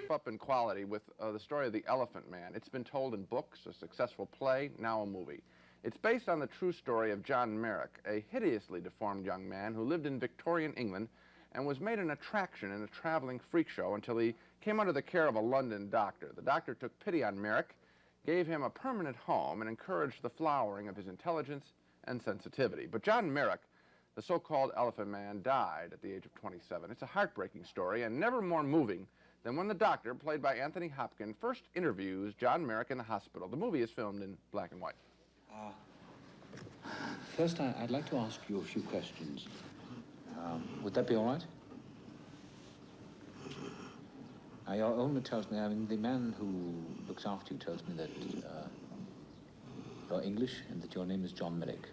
step up in quality with the story of the Elephant Man. It's been told in books, a successful play, now a movie. It's based on the true story of John Merrick, a hideously deformed young man who lived in Victorian England and was made an attraction in a traveling freak show until he came under the care of a London doctor. The doctor took pity on Merrick, gave him a permanent home, and encouraged the flowering of his intelligence and sensitivity. But John Merrick, the so-called Elephant Man, died at the age of 27. It's a heartbreaking story and never more moving than when the doctor, played by Anthony Hopkins, first interviews John Merrick in the hospital. The movie is filmed in black and white. First, I'd like to ask you a few questions. Would that be all right? Your owner tells me, I mean, the man who looks after you tells me that you're English and that your name is John Merrick.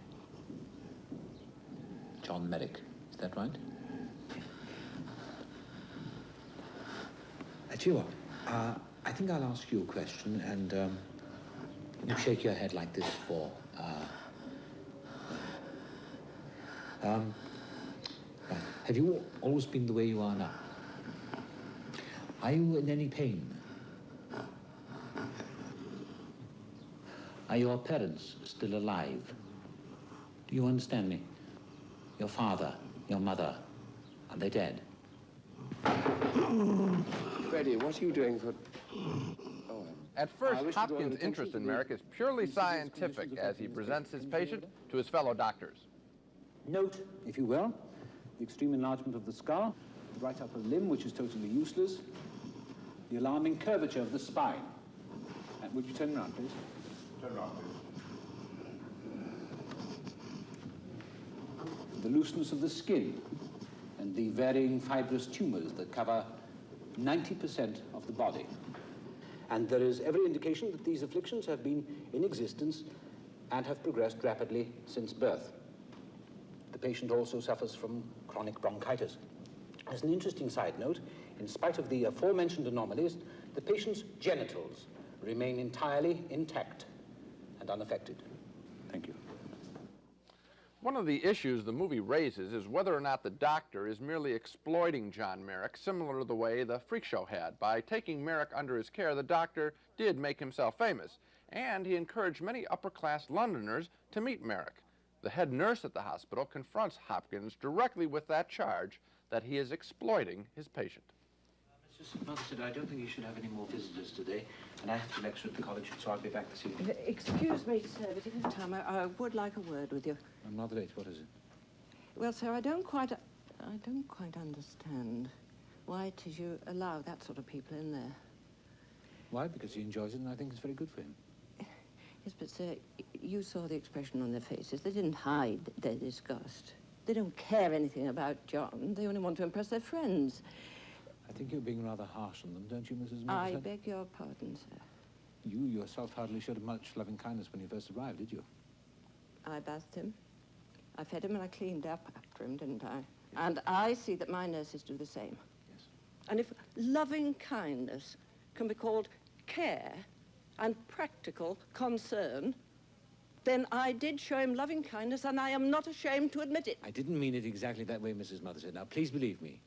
John Merrick, is that right? I tell you what, I think I'll ask you a question and you shake your head like this for... have you always been the way you are now? Are you in any pain? Are your parents still alive? Do you understand me? Your father, your mother, are they dead? Freddie, what are you doing for... At first, Hopkins' interest in Merrick is purely scientific as he presents his patient to his fellow doctors. Note, if you will, the extreme enlargement of the skull, the right upper limb, which is totally useless, the alarming curvature of the spine. Would you turn around, please? Turn around, please. The looseness of the skin and the varying fibrous tumors that cover 90% of the body. And there is every indication that these afflictions have been in existence and have progressed rapidly since birth. The patient also suffers from chronic bronchitis. As an interesting side note, in spite of the aforementioned anomalies, the patient's genitals remain entirely intact and unaffected. Thank you. One of the issues the movie raises is whether or not the doctor is merely exploiting John Merrick, similar to the way the freak show had. By taking Merrick under his care, the doctor did make himself famous, and he encouraged many upper-class Londoners to meet Merrick. The head nurse at the hospital confronts Hopkins directly with that charge that he is exploiting his patient. Mrs. Motherson, I don't think you should have any more visitors today, and I have to lecture at the college, so I'll be back this evening. Excuse me, sir, but if you have time, I would like a word with you. I'm rather late. What is it? Well, sir, I don't quite understand why it is you allow that sort of people in there. Why? Because he enjoys it, and I think it's very good for him. Yes, but, sir, you saw the expression on their faces. They didn't hide their disgust. They don't care anything about John. They only want to impress their friends. I think you're being rather harsh on them, don't you, Mrs. Motherson? I beg your pardon, sir. You yourself hardly showed much loving kindness when you first arrived, did you? I bathed him. I fed him and I cleaned up after him, didn't I? Yes. And I see that my nurses do the same. Yes. And if loving kindness can be called care and practical concern, then I did show him loving kindness, and I am not ashamed to admit it. I didn't mean it exactly that way, Mrs. Motherson. Now, please believe me.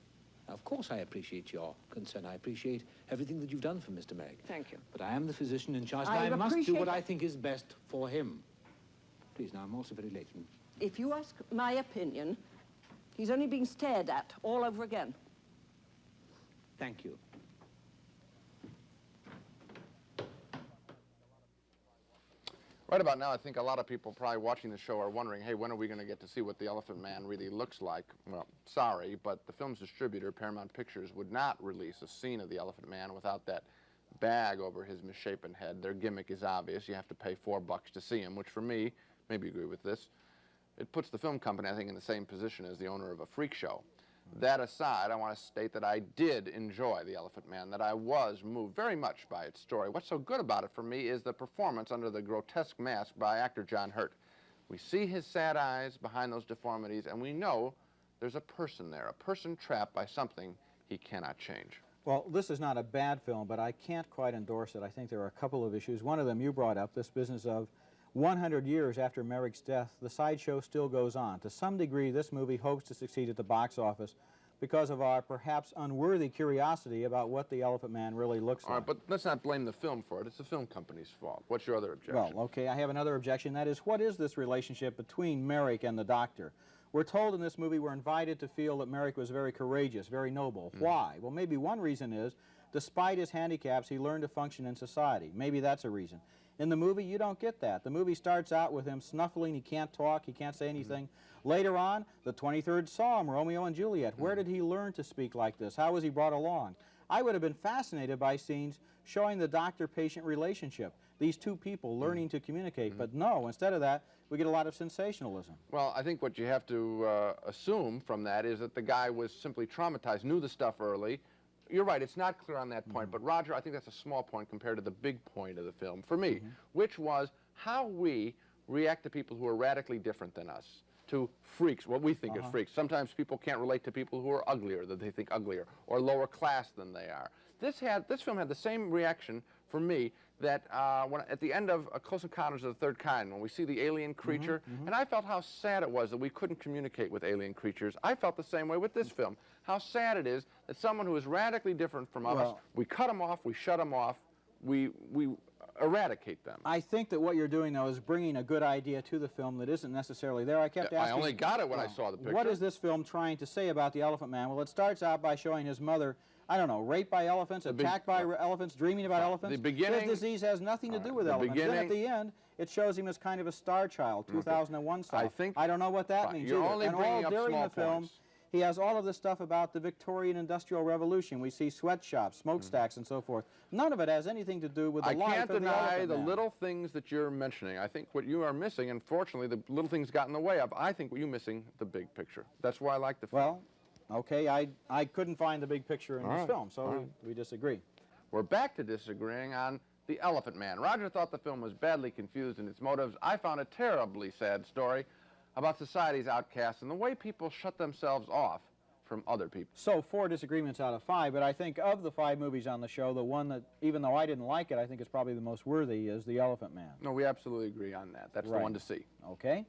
Now, of course I appreciate your concern. I appreciate everything that you've done for Mr. Merrick. Thank you. But I am the physician in charge, and I must do what I think is best for him. Please, now, I'm also very late. If you ask my opinion, he's only being stared at all over again. Thank you. Right about now, I think a lot of people probably watching the show are wondering, hey, when are we going to get to see what the Elephant Man really looks like? Well, sorry, but the film's distributor, Paramount Pictures, would not release a scene of the Elephant Man without that bag over his misshapen head. Their gimmick is obvious. You have to pay $4 to see him, which for me, maybe you agree with this, it puts the film company, I think, in the same position as the owner of a freak show. That aside, I want to state that I did enjoy The Elephant Man, that I was moved very much by its story. What's so good about it for me is the performance under the grotesque mask by actor John Hurt. We see his sad eyes behind those deformities, and we know there's a person there, a person trapped by something he cannot change. Well, this is not a bad film, but I can't quite endorse it. I think there are a couple of issues. One of them you brought up, this business of 100 years after Merrick's death, the sideshow still goes on. To some degree, this movie hopes to succeed at the box office because of our perhaps unworthy curiosity about what the Elephant Man really looks All like. right, but let's not blame the film for it. It's the film company's fault. What's your other objection? Well, okay, I have another objection. That is, what is this relationship between Merrick and the doctor? We're told in this movie we're invited to feel that Merrick was very courageous, very noble. Why? Well, maybe one reason is, despite his handicaps, he learned to function in society. Maybe that's a reason. In the movie, you don't get that. The movie starts out with him snuffling. He can't talk. He can't say anything. Later on, the 23rd Psalm, Romeo and Juliet. Where did he learn to speak like this? How was he brought along? I would have been fascinated by scenes showing the doctor-patient relationship, these two people learning to communicate. But no, instead of that, we get a lot of sensationalism. Well, I think what you have to assume from that is that the guy was simply traumatized, knew the stuff early. You're right, it's not clear on that point, but Roger, I think that's a small point compared to the big point of the film, for me, which was how we react to people who are radically different than us, to freaks, what we think is freaks. Sometimes people can't relate to people who are uglier, that they think uglier, or lower class than they are. This film had the same reaction for me that at the end of Close Encounters of the Third Kind, when we see the alien creature, and I felt how sad it was that we couldn't communicate with alien creatures. I felt the same way with this film. How sad it is that someone who is radically different from us, we cut them off, we shut them off, we eradicate them. I think that what you're doing, though, is bringing a good idea to the film that isn't necessarily there. I kept asking... I only got it when I saw the picture. What is this film trying to say about the Elephant Man? Well, it starts out by showing his mother, I don't know, raped by elephants, attacked by elephants, dreaming about elephants. The beginning... His disease has nothing to do with elephants. Then at the end, it shows him as kind of a star child, 2001 style. I don't know what that means You're either. only And bringing all up during small the film, points. he has all of this stuff about the Victorian Industrial Revolution. We see sweatshops, smokestacks, and so forth. None of it has anything to do with the life of the Elephant I can't deny the Man. little things that you're mentioning. I think what you are missing, unfortunately, the little things got in the way of, I think what you're missing, the big picture. That's why I like the film. Well, okay, I couldn't find the big picture in this film, so we disagree. We're back to disagreeing on The Elephant Man. Roger thought the film was badly confused in its motives. I found a terribly sad story about society's outcasts and the way people shut themselves off from other people. So 4 disagreements out of 5, but I think of the 5 movies on the show, the one that, even though I didn't like it, I think is probably the most worthy is The Elephant Man. No, we absolutely agree on that. That's the one to see. Okay.